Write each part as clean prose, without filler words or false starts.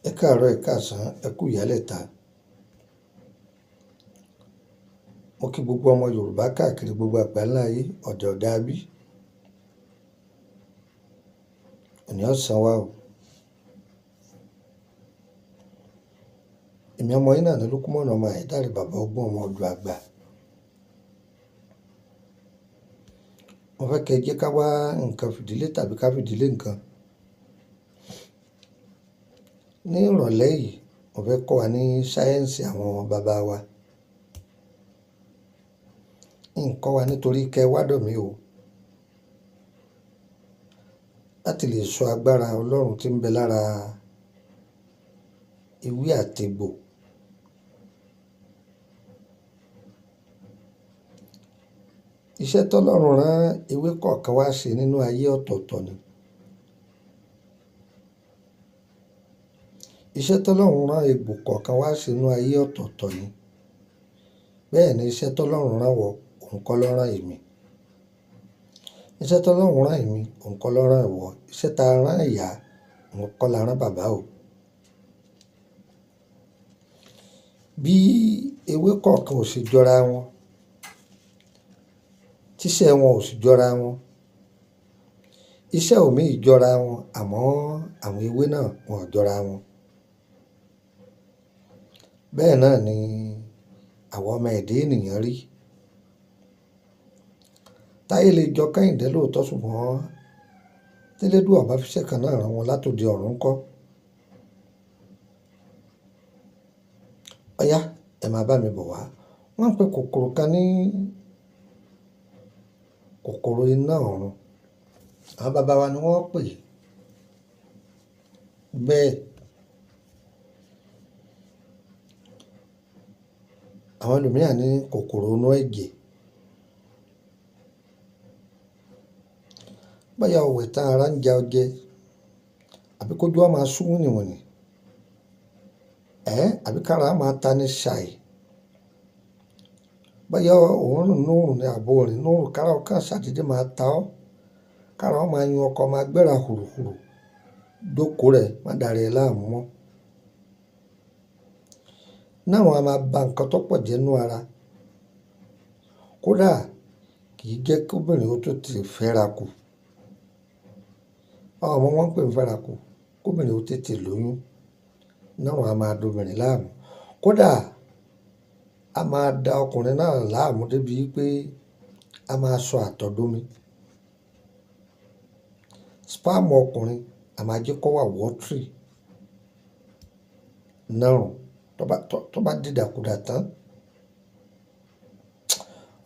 Ẹ káàárọ̀, ẹ káàsán, ẹ kú ìyálẹ̀ta. Mo kí gbogbo ọmọ Yorùbá káàkiri gbogbo àgbáńlá ayé, ọ̀dẹ̀ ọ̀dá bí. Òní ọ̀sán wa o. Èmi ọmọ yín náà ní Lúkúmọ̀nù ọmọ Àyédáre bàbá ọgbọ́n ọmọ ọdọ̀ àgbà. Mo fẹ́ kẹ́ ẹ jẹ́ ká wá nǹkan fìdílé tàbí ká fìdílé nǹkan. Ní ìrọ̀lẹ́ yìí, mo fẹ́ kọ́ wa ní sáyẹ́ǹsì àwọn bàbá wa. Nǹkan wa nítorí kẹ́ ẹ wádọ̀ mí o. Láti lè sọ agbára Ọlọ́run tí ń bẹ lára ewé àtegbò. Iṣẹ́ tọ́lọ́run rán ewé kọ̀ọ̀kan wá ṣe nínú ayé ọ̀tọ̀ọ̀tọ̀ ni. Iṣẹ́ tọ́lọ́run rán egbò kọ̀ọ̀kan wá ṣe nínú ayé ọ̀tọ̀ọ̀tọ̀ ni. Bẹ́ẹ̀ ni iṣẹ́ tọ́lọ́run rán wọ, òun kọ́ ló rán èmi. Iṣẹ́ tọ́lọ́run rán èmi, òun kọ́ ló rán ìwọ. Iṣẹ́ ta rán ìyá, òun kọ́ la rán bàbá o. Bí ewé kọ̀ọ̀kan ò sì jọra wọn, tíṣẹ́ wọn ò sì jọra wọn, iṣẹ́ òmíì jọra wọn, àmọ́ àwọn ewé náà wọn ò jọra wọn. Bẹ́ẹ̀ náà ni àwọn ọmọ ẹ̀dá ènìyàn rí. Táyé lè jọ Kẹ́hìndé lóòótọ́, ṣùgbọ́n tẹ́lẹ́dùà bá fi iṣẹ́ kan náà rán wọn látòdì ọ̀run ńkọ́. Ọ̀yá, ẹ máa bá mi bọ̀ wá. Wọ́n ń pe kòkòrò kan ní kòkòrò iná ọ̀run. Àwọn bàbá wa ni wọ́n pè bẹ́ẹ̀. Àwọn ẹlòmíràn ní kòkòrò inú ẹ̀jẹ̀. Bóyá ọ̀wẹ̀ tán ara ń ja ọjẹ́, àbí kójú ọ máa sú wìnìwìnì, àbí kára máa ta ní ṣàì. Bóyá òórùn nóòrùn ní àbò rìn nóòrùn, kára ọkàn ṣàdédé máa ta ọ́. Kára ọ máa yun ọkọ máa gbéra hùrùhùrù. Jókòó rẹ̀ má dàrí ẹ láàmú mọ́. Náà wọn a máa ba nǹkan tó pọ̀ jẹ́ nú ara. Kódà kì í jẹ́ kí obìnrin ó tó ti fẹ́ra kù. Àwọn ọmọ wọn ń pè ń fẹ́ra kù, kóbìnrin ó tètè lóyún. Náà wọn a máa dobìnrin láàmú. Kódà a máa da ọkùnrin náà láàmú débi pé a máa sọ àtọ̀dómi. Spam ọkùnrin a máa jẹ́ kó wà watery. Náà tó bá dìdàkudà tán.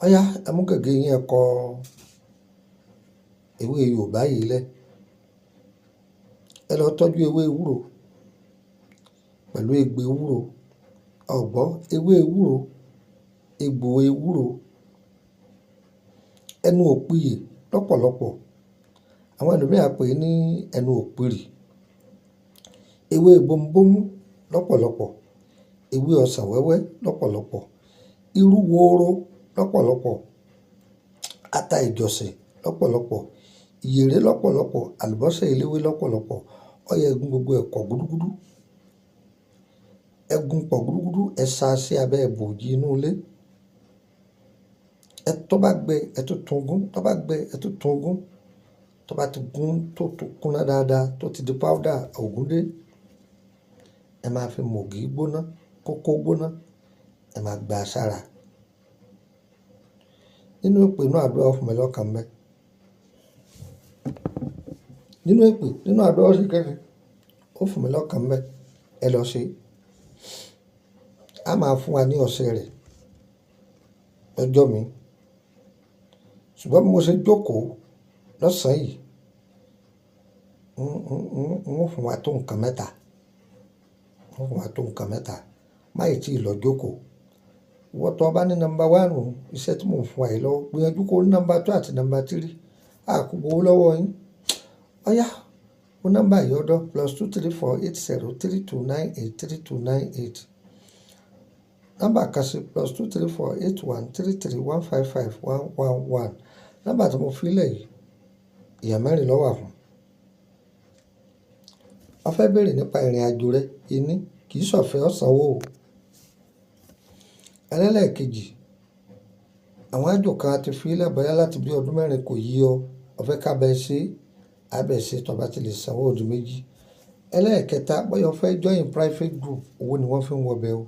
Ọ̀yá, ẹ mú gègé yín, ẹ kọ ewé Yorùbá yìí lẹ̀. Ẹ lọ tọ́jú ewé ewúro pẹ̀lú egbò ewúro. Ọ̀gbọ́ ewé ewúro, egbò ewúro, ẹnu òpìyè lọ́pọ̀lọpọ̀. Àwọn ẹlòmíràn pè é ní ẹnu òpìrì. Ewé bomubómú lọ́pọ̀lọpọ̀. Ewé ọsàn wẹ́wẹ́ lọ́pọ̀lọpọ̀. Irú wooro lọ́pọ̀lọpọ̀. Ata ìjọ̀sìn lọ́pọ̀lọpọ̀. Ìyèré lọ́pọ̀lọpọ̀. Àlùbọ́sà eléwé lọ́pọ̀lọpọ̀. Ọ̀yá ẹ̀gún gbogbo ẹ̀kọ́ gúdúgúdú. Ẹ̀gún pọ̀ gúdúgúdú, ẹ sa sí abẹ́ ibòji inú ilé. Tó bá gbẹ, ẹ tó tún gún. Tó bá gbẹ, ẹ tó tún gún. Tó bá ti gún tó kúnná dáadáa, tó ti di powder ògúndé, ẹ máa fi mògì gbóná, kókó gbóná, ẹ máa gbà sára. Nínú èpè inú àdúrà ó fún mi lọ́kàn mẹ́. Nínú èpè, nínú àdúrà ó sì kẹ́rin, ó fún mi lọ́kàn mẹ́. Ẹ lọ ṣe. A máa fún wa ní ọṣẹ rẹ̀ lọ́jọ́ mi. Ṣùgbọ́n bí mo ṣe jókòó lọ́sàn-án yìí, n ó fún wa tó nǹkan mẹ́ta. N ó fún wa tó nǹkan mẹ́ta. Má ì tí ì lọ jókòó. Ìwọ tó bá ní nọ́mbà 1 iṣẹ́ tí mò ń fún wa yìí lọ́wọ́, gbìyànjú kó ní nọ́mbà 2 àti nọ́mbà 3. A kò gbowó lọ́wọ́ yín. Ọ̀yá, mo nọ́mbà yìí ọ̀dọ̀ +2348032983298. Nọ́mbà kan sí +2348133155111. Nọ́mbà tí mo fi lẹ̀ yìí, èèyàn mẹ́rin ló wà fún. wọ́n fẹ́ béèrè nípa ìrìn àjò rẹ ìní kì í ṣọ̀fẹ́ ọ̀sánwó o. Ẹlẹ́ẹ̀kejì, àwọn àjò kan a ti fi ilẹ̀ bóyá láti bí ọdún mẹ́rin kò yí ọ, o fẹ́ ká bẹ́ẹ̀ ṣe abẹ́ ṣe tó bá ti lè sanwó ọdún méjì. Ẹlẹ́ẹ̀kẹta, bóyá o fẹ́ join private group, owó ni wọ́n fi ń wọbẹ̀ o.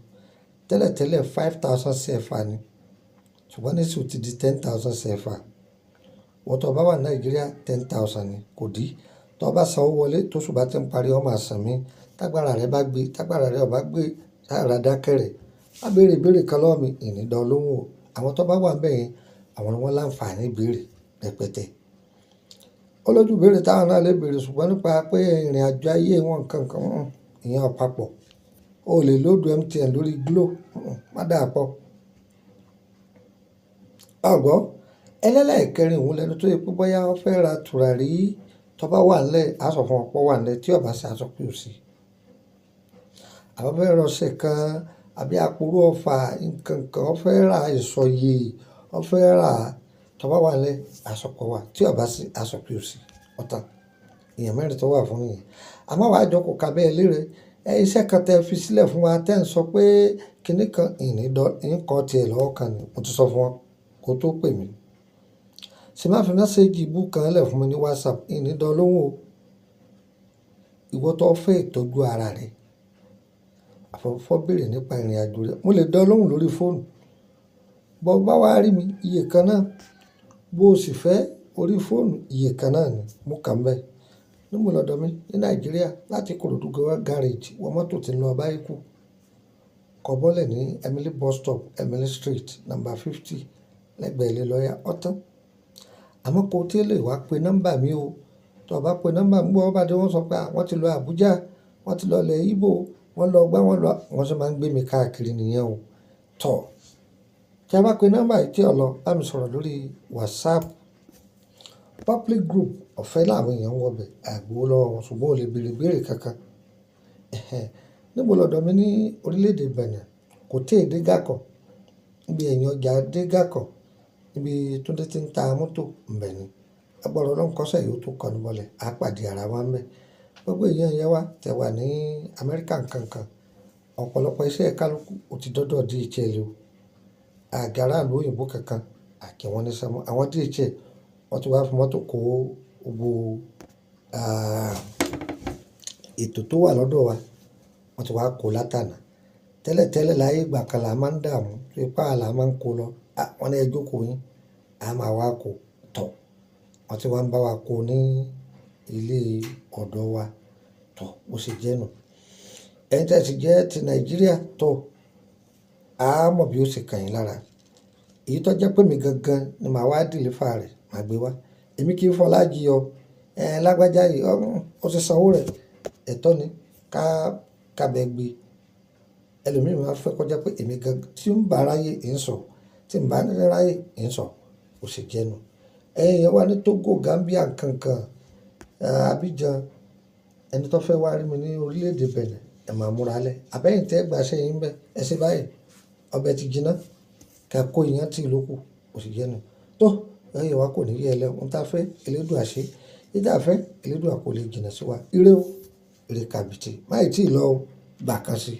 Tẹ́lẹ̀tẹ́lẹ̀ 5,000 CFA ni, ṣùgbọ́n ní sùn ti di 10,000 CFA. Wọ́n tó bá wà Nàìjíríà 10,000 ni kò dí. Tó bá sanwó wọlé tó ṣùgbọ́n ti ń parí ọmọ àsàn mi, tágbára rẹ bá gbé, tágbára rẹ ò bá gbé, sára dákẹ́rẹ̀. Má béèrè ìbéèrè kan lọ́wọ́ mi, ìní dán lóhùn o. Àwọn tó bá wà ńbẹ̀ yẹn, àwọn ni wọ́n láǹfààní ìbéèrè rẹpẹtẹ. Olójú ìbéèrè táwọn náà lè béèrè ṣùgbọ́n nípa pé ìrìn àjò ayé wọn nǹkan kan ìyẹn ọ̀pápọ̀. O lè lóòdù MTN lórí Glo, má dà pọ̀. Ọ̀gbọ́, ẹlẹ́ẹ̀kẹrin òun lẹnu tó yẹ pé bóyá wọ́n fẹ́ ra tùràrí tó bá wà nílẹ̀, a sọ fún wọn pé wà nílẹ̀ tí ó bá ṣe aṣọ pé ò sí. Àwọn fẹ́ rọṣẹ̀ kan àbí àpòrò ọfà nǹkan kan, wọ́n fẹ́ ra ìsọ̀yè, wọ́n fẹ́ ra tó bá wà nílẹ̀, aṣọ pé wà tí ó bá ṣe aṣọ pé ò sí. Ọ̀tàn èèyàn mẹ́rin tó wà fún nìyẹn. Àmọ́ wàá jókòó kábẹ́ ilé rẹ̀. Iṣẹ́ kan tẹ fi sílẹ̀ fún wa tẹ́ ń sọ pé kíní kan nǹkan tiẹ̀ lọ́wọ́ kan ni mo ti sọ fún wọn kó tó pè mí. Ṣé má fi mẹ́sẹ́ẹ̀jì ibú kan lẹ̀ fún mi ní WhatsApp ìní dán lóhùn o. Ìwọ tó fẹ́ ìtọ́jú ara rẹ̀, àfọwọ́fọ́ béèrè nípa ìrìn àjò rẹ̀, mo lè dán lóhùn lórí fóònù. Bọ́ bá wá rí mi iye kan náà, bó o sì fẹ́ orí fóònù iye kan náà ni mo kà ń bẹ̀. Níbo lọ́dọ̀ mi ní Nàìjíríà láti Ìkòròdú garage wọ́n mọ́tò tí ń lọ Abáyékù. Kọ bọ́lẹ̀ ní Emily bus stop, Emily Street, number 50 lẹ́gbẹ̀ẹ́ ilé lọ́yà ọ̀tán. Àmọ́ kó tí lè wá pe nọ́mbà mi o. Tó bá pe nọ́mbà mi gbọ́ bá dé wọ́n sọ pé wọ́n ti lọ Àbújá, wọ́n ti lọ ilẹ̀ Ìgbò, wọ́n lọ gbá wọn lọ, wọ́n sì máa ń gbé mi káàkiri nìyẹn o. Tọ́ tí a bá pe nọ́mbà yìí tí ọ lọ bá mi sọ̀rọ̀ lórí WhatsApp. Public group ọ̀fẹ́ làwọn èèyàn ń wọbẹ̀ àgbò lọ́wọ́ wọn ṣùgbọ́n ò lè béèrè ìbéèrè kankan. Níbo lọ́dọ̀ mi ní orílẹ̀-èdè Benin kò tí ì dé Gàkọ̀, níbi ẹ̀yìn ọjà dé Gàkọ̀, níbi Túndé tí ń ta mọ́tò ńbẹ̀ ni. Agbọ̀rọ̀ Ọlọ́run kọ́sẹ̀ yóò tó kọ́ni bọ́lẹ̀, á pàdé ara wa ńbẹ̀. Gbogbo èèyàn yẹn wá tẹ̀ wà ní Amẹ́ríkà nǹkankan. Ọ̀pọ̀lọpọ̀ iṣẹ́ kálukú ó ti dọ́dọ̀ DHL o. Àgàrà ìlú òyìnbó kankan àkí wọn ní sẹ́mu. Àwọn DHL wọ́n ti wá fi mọ́tò kó gbogbo ètò tó wà lọ́dọ̀ wa, wọ́n ti wá kó látànà. Tẹ́lẹ̀tẹ́lẹ̀ láyé ìgbà kan là máa ń dààmú tó ipá là máa ń kó lọ. Wọ́n ní ẹ jókòó yín, a máa wá kó tọ̀. Wọ́n ti wá ń bá wa kó ní ilé ọ̀dọ̀ wa tọ̀ bó ṣe jẹ́ nù. Ẹ̀yin tí ẹ sì jẹ́ ti Nàìjíríà tọ̀, a mọ̀ bí ó ṣe kàn yín lára. Èyí tó jẹ́ pé mi gangan ni màá wá deliver rẹ̀, màá gbé wá. Èmi kì í fọlá jí ọ. Lágbájá yìí, ó ti sanwó rẹ̀, ẹ̀tọ́ ni ká bẹ gbé. Ẹlòmíì máa fẹ́ kọjá pé èmi gangan tí ń bá ráyè ń sọ, tí ń bá ráyè ń sọ, ó ṣe jẹ́ nù. Ẹ̀yin yẹn wá ní Togo, Gambia nǹkankan, Abidjan. Ẹni tó fẹ́ wá rí mi ní orílẹ̀-èdè Benin, ẹ máa múra lẹ̀. Àbẹ́yìn tẹ́ gbà ṣe yín bẹ́ẹ̀, ẹ ṣe báyìí. Ọbẹ̀ ti jiná, ká kó iyán tí ìlú kù, ó ṣe jẹ́ nù. Tó ẹ̀yin wa kò ní yẹ ẹlẹ́, ohun tá a fẹ́ Elédùà ṣe, ìdá fẹ́ Elédùà kò lè jìnnà sí wa. Ire o, ire kàbìtì, máì tí ì lọ o, gbà kan sí.